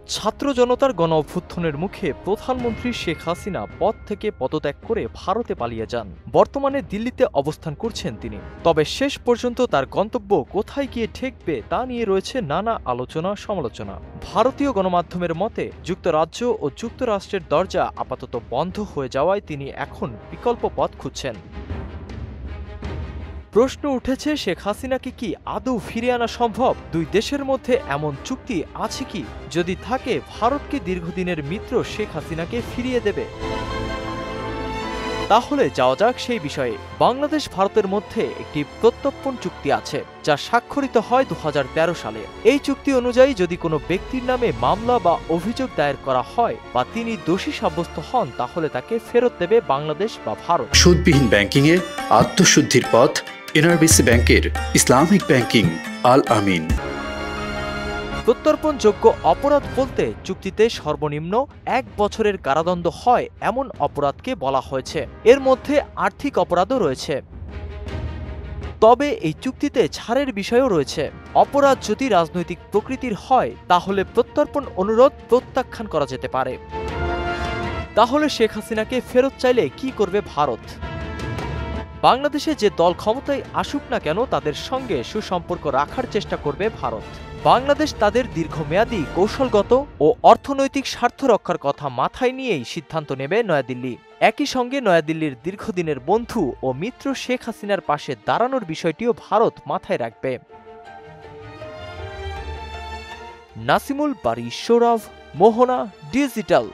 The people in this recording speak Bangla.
ছাত্র জনতার গণ অভ্যুত্থানের মুখে প্রধানমন্ত্রী শেখ হাসিনা পদ থেকে পদত্যাগ করে ভারতে পালিয়ে যান। বর্তমানে দিল্লিতে অবস্থান করছেন তিনি। তবে শেষ পর্যন্ত তার গন্তব্য কোথায় গিয়ে ঠেকবে তা নিয়ে রয়েছে নানা আলোচনা সমালোচনা। ভারতীয় গণমাধ্যমের মতে যুক্তরাজ্য ও যুক্তরাষ্ট্রের দরজা আপাতত বন্ধ হয়ে যাওয়ায় তিনি এখন বিকল্প পথ খুঁজছেন। প্রশ্ন উঠেছে, শেখ হাসিনাকে কি আদৌ ফিরিয়ে আনা সম্ভব? দুই দেশের মধ্যে এমন চুক্তি আছে কি? যদি থাকে, ভারতকে দীর্ঘদিনের মিত্র শেখ হাসিনাকে ফিরিয়ে দেবে? তাহলে যাওয়া যাক সেই বিষয়ে। বাংলাদেশ ভারতের মধ্যে একটি প্রত্যর্পণ চুক্তি আছে যা স্বাক্ষরিত হয় 2013 সালে। এই চুক্তি অনুযায়ী যদি কোনো ব্যক্তির নামে মামলা বা অভিযোগ দায়ের করা হয় বা তিনি দোষী সাব্যস্ত হন, তাহলে তাকে ফেরত দেবে বাংলাদেশ বা ভারত। সুদবিহীন ব্যাংকিং এ আত্মশুদ্ধির পথ এনআরবিসি ব্যাংকের ইসলামিক ব্যাংকিং আল আমিন। প্রত্যর্পণযোগ্য অপরাধ বলতে চুক্তিতে সর্বনিম্ন 1 বছরের কারাদণ্ড হয় এমন অপরাধকে বলা হয়েছে। এর মধ্যে আর্থিক অপরাধও রয়েছে। তবে এই চুক্তিতে ছাড়ের বিষয়ও রয়েছে। অপরাধ যদি রাজনৈতিক প্রকৃতির হয় তাহলে প্রত্যর্পণ অনুরোধ প্রত্যাখ্যান করা যেতে পারে। তাহলে শেখ হাসিনাকে ফেরত চাইলে কি করবে ভারত? বাংলাদেশে যে দল ক্ষমতায় আসুক না কেন, তাদের সঙ্গে সুসম্পর্ক রাখার চেষ্টা করবে ভারত। বাংলাদেশ তাদের দীর্ঘমেয়াদী কৌশলগত ও অর্থনৈতিক স্বার্থ রক্ষার কথা মাথায় নিয়েই সিদ্ধান্ত নেবে নয়াদিল্লি। একই সঙ্গে নয়াদিল্লির দীর্ঘদিনের বন্ধু ও মিত্র শেখ হাসিনার পাশে দাঁড়ানোর বিষয়টিও ভারত মাথায় রাখবে। নাসিমুল বারী, সৌরভ, মোহনা, ডিজিটাল।